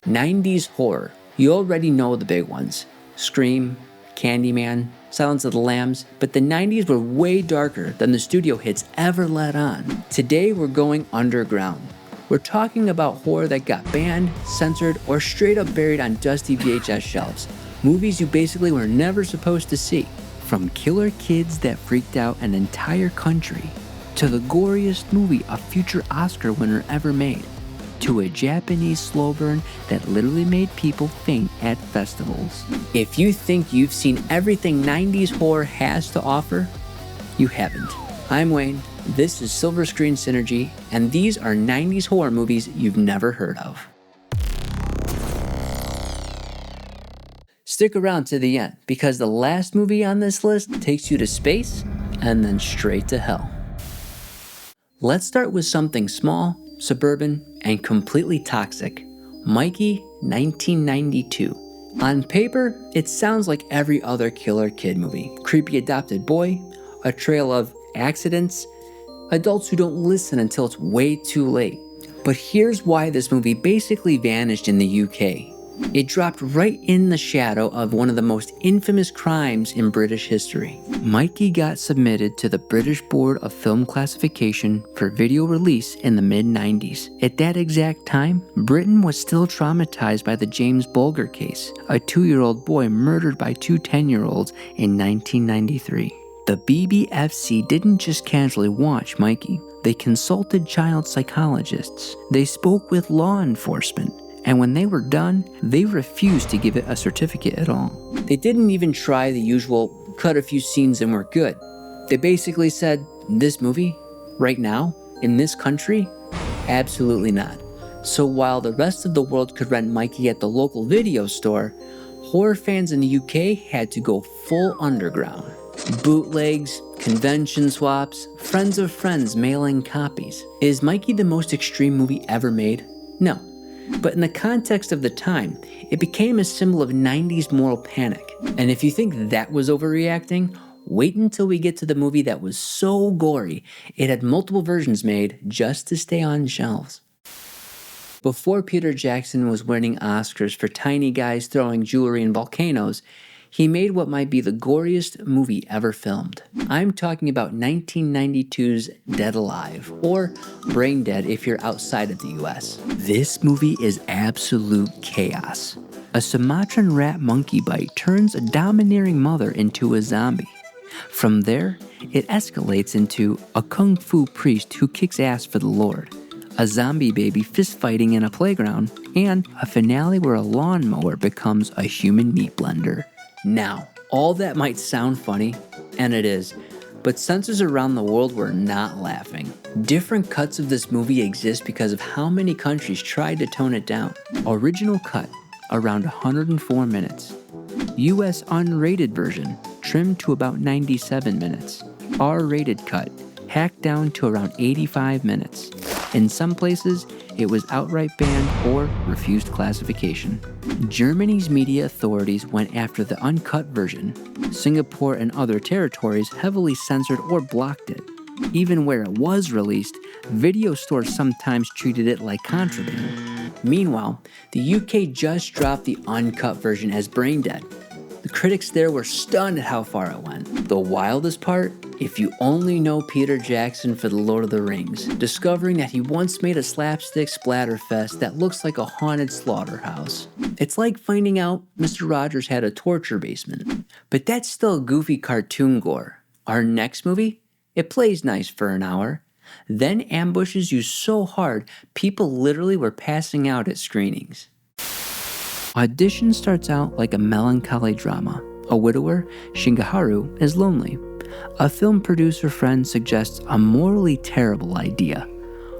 90s horror. You already know the big ones. Scream, Candyman, Silence of the Lambs, but the 90s were way darker than the studio hits ever let on. Today we're going underground. We're talking about horror that got banned, censored, or straight up buried on dusty VHS shelves. Movies you basically were never supposed to see. From killer kids that freaked out an entire country, to the goriest movie a future Oscar winner ever made, to a Japanese slow burn that literally made people faint at festivals. If you think you've seen everything 90s horror has to offer, you haven't. I'm Wayne, this is Silver Screen Synergy, and these are 90s horror movies you've never heard of. Stick around to the end, because the last movie on this list takes you to space and then straight to hell. Let's start with something small, suburban, and completely toxic. Mikey, 1992. On paper, it sounds like every other killer kid movie. Creepy adopted boy, a trail of accidents, adults who don't listen until it's way too late. But here's why this movie basically vanished in the UK. It dropped right in the shadow of one of the most infamous crimes in British history. Mikey got submitted to the British Board of Film Classification for video release in the mid-90s. At that exact time, Britain was still traumatized by the James Bulger case, a 2-year-old boy murdered by two 10-year-olds in 1993. The BBFC didn't just casually watch Mikey. They consulted child psychologists. They spoke with law enforcement. And when they were done, they refused to give it a certificate at all. They didn't even try the usual cut a few scenes and we're good. They basically said, this movie, right now, in this country, absolutely not. So while the rest of the world could rent Mikey at the local video store, horror fans in the UK had to go full underground. Bootlegs, convention swaps, friends of friends mailing copies. Is Mikey the most extreme movie ever made? No. But in the context of the time, it became a symbol of 90s moral panic. And if you think that was overreacting, wait until we get to the movie that was so gory, it had multiple versions made just to stay on shelves. Before Peter Jackson was winning Oscars for tiny guys throwing jewelry in volcanoes, he made what might be the goriest movie ever filmed. I'm talking about 1992's Dead Alive, or Brain Dead if you're outside of the US. This movie is absolute chaos. A Sumatran rat monkey bite turns a domineering mother into a zombie. From there, it escalates into a kung fu priest who kicks ass for the Lord, a zombie baby fistfighting in a playground, and a finale where a lawnmower becomes a human meat blender. Now, all that might sound funny, and it is, but censors around the world were not laughing. Different cuts of this movie exist because of how many countries tried to tone it down. Original cut, around 104 minutes. US unrated version, trimmed to about 97 minutes. R-rated cut, hacked down to around 85 minutes. In some places, it was outright banned or refused classification. Germany's media authorities went after the uncut version. Singapore and other territories heavily censored or blocked it. Even where it was released, video stores sometimes treated it like contraband. Meanwhile, the UK just dropped the uncut version as Brain Dead. The critics there were stunned at how far it went. The wildest part? If you only know Peter Jackson for The Lord of the Rings, discovering that he once made a slapstick splatterfest that looks like a haunted slaughterhouse. It's like finding out Mr. Rogers had a torture basement. But that's still goofy cartoon gore. Our next movie? It plays nice for an hour, then ambushes you so hard people literally were passing out at screenings. Audition starts out like a melancholy drama. A widower, Shingaharu, is lonely. A film producer friend suggests a morally terrible idea.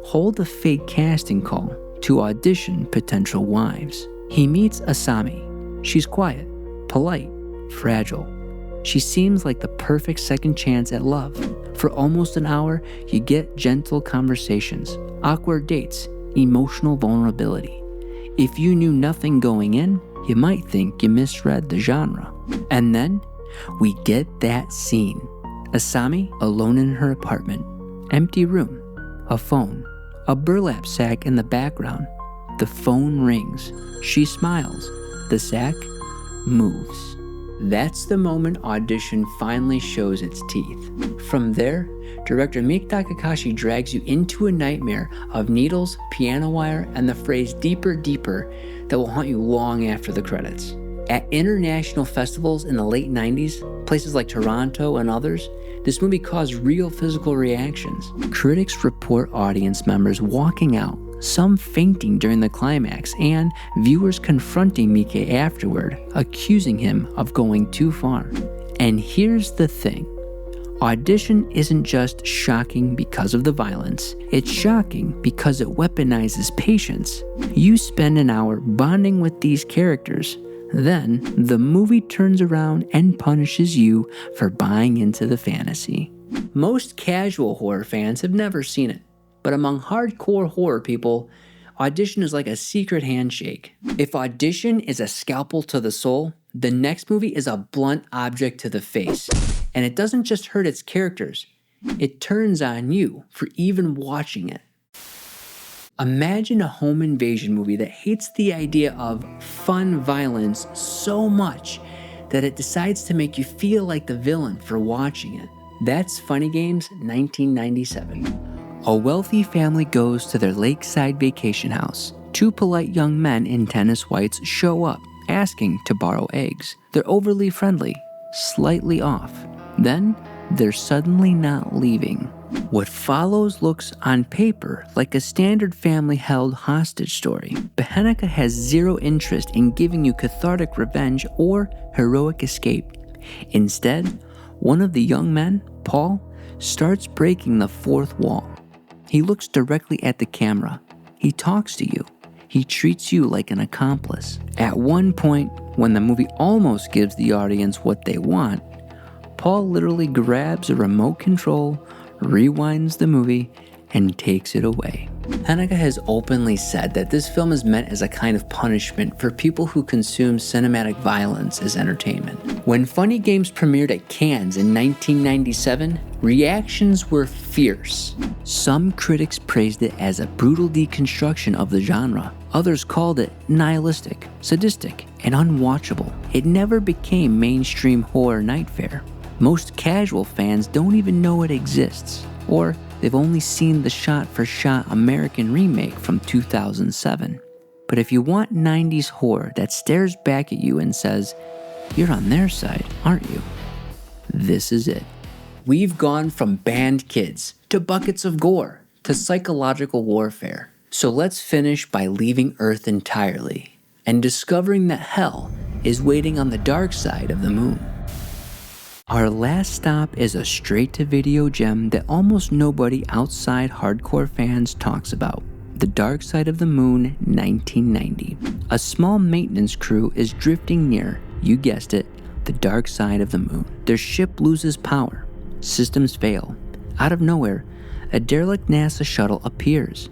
Hold a fake casting call to audition potential wives. He meets Asami. She's quiet, polite, fragile. She seems like the perfect second chance at love. For almost an hour, you get gentle conversations, awkward dates, emotional vulnerability. If you knew nothing going in, you might think you misread the genre. And then, we get that scene. Asami alone in her apartment. Empty room. A phone. A burlap sack in the background. The phone rings. She smiles. The sack moves. That's the moment Audition finally shows its teeth. From there, director Miike Takakashi drags you into a nightmare of needles, piano wire, and the phrase "deeper, deeper" that will haunt you long after the credits. At international festivals in the late 90s, places like Toronto and others, this movie caused real physical reactions. Critics report audience members walking out, some fainting during the climax, and viewers confronting Miike afterward, accusing him of going too far. And here's the thing. Audition isn't just shocking because of the violence, it's shocking because it weaponizes patience. You spend an hour bonding with these characters, then the movie turns around and punishes you for buying into the fantasy. Most casual horror fans have never seen it, but among hardcore horror people, Audition is like a secret handshake. If Audition is a scalpel to the soul, the next movie is a blunt object to the face. And it doesn't just hurt its characters, it turns on you for even watching it. Imagine a home invasion movie that hates the idea of fun violence so much that it decides to make you feel like the villain for watching it. That's Funny Games 1997. A wealthy family goes to their lakeside vacation house. Two polite young men in tennis whites show up, asking to borrow eggs. They're overly friendly, slightly off. Then, they're suddenly not leaving. What follows looks on paper like a standard family-held hostage story, but Haneke has zero interest in giving you cathartic revenge or heroic escape. Instead, one of the young men, Paul, starts breaking the fourth wall. He looks directly at the camera. He talks to you. He treats you like an accomplice. At one point, when the movie almost gives the audience what they want, Paul literally grabs a remote control, rewinds the movie, and takes it away. Haneke has openly said that this film is meant as a kind of punishment for people who consume cinematic violence as entertainment. When Funny Games premiered at Cannes in 1997, reactions were fierce. Some critics praised it as a brutal deconstruction of the genre. Others called it nihilistic, sadistic, and unwatchable. It never became mainstream horror night fare. Most casual fans don't even know it exists, or they've only seen the shot-for-shot American remake from 2007. But if you want 90s horror that stares back at you and says, "You're on their side, aren't you?" this is it. We've gone from banned kids, to buckets of gore, to psychological warfare. So let's finish by leaving Earth entirely, and discovering that hell is waiting on the dark side of the moon. Our last stop is a straight-to-video gem that almost nobody outside hardcore fans talks about. The Dark Side of the Moon, 1990. A small maintenance crew is drifting near, you guessed it, the dark side of the moon. Their ship loses power. Systems fail. Out of nowhere, a derelict NASA shuttle appears.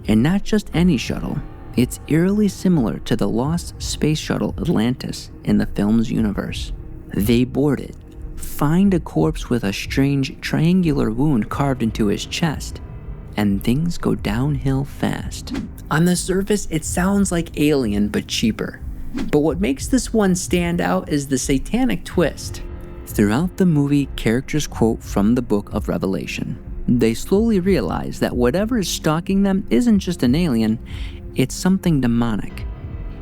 And not just any shuttle. It's eerily similar to the lost space shuttle Atlantis in the film's universe. They board it, find a corpse with a strange triangular wound carved into his chest, and things go downhill fast. On the surface, it sounds like Alien but cheaper. But what makes this one stand out is the satanic twist. Throughout the movie, characters quote from the Book of Revelation. They slowly realize that whatever is stalking them isn't just an alien, it's something demonic.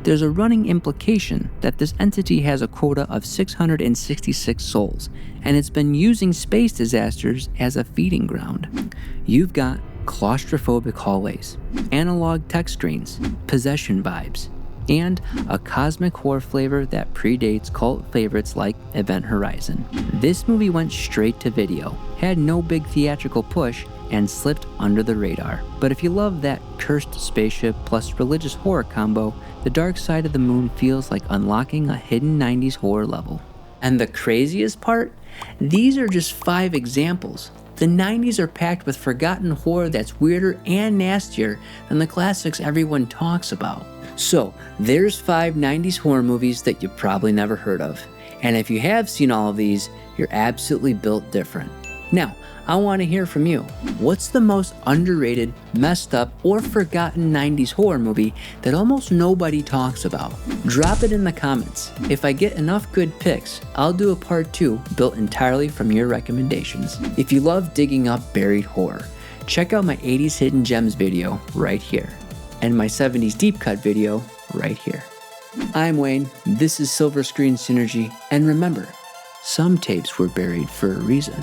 There's a running implication that this entity has a quota of 666 souls, and it's been using space disasters as a feeding ground. You've got claustrophobic hallways, analog text screens, possession vibes, and a cosmic horror flavor that predates cult favorites like Event Horizon. This movie went straight to video, had no big theatrical push, and slipped under the radar. But if you love that cursed spaceship plus religious horror combo, The Dark Side of the Moon feels like unlocking a hidden 90s horror level. And the craziest part? These are just 5 examples. The 90s are packed with forgotten horror that's weirder and nastier than the classics everyone talks about. So, there's 5 90s horror movies that you probably never heard of. And if you have seen all of these, you're absolutely built different. Now, I want to hear from you. What's the most underrated, messed up, or forgotten 90s horror movie that almost nobody talks about? Drop it in the comments. If I get enough good picks, I'll do a part 2 built entirely from your recommendations. If you love digging up buried horror, check out my 80s Hidden Gems video right here, and my 70s Deep Cut video right here. I'm Wayne, this is Silver Screen Synergy, and remember, some tapes were buried for a reason.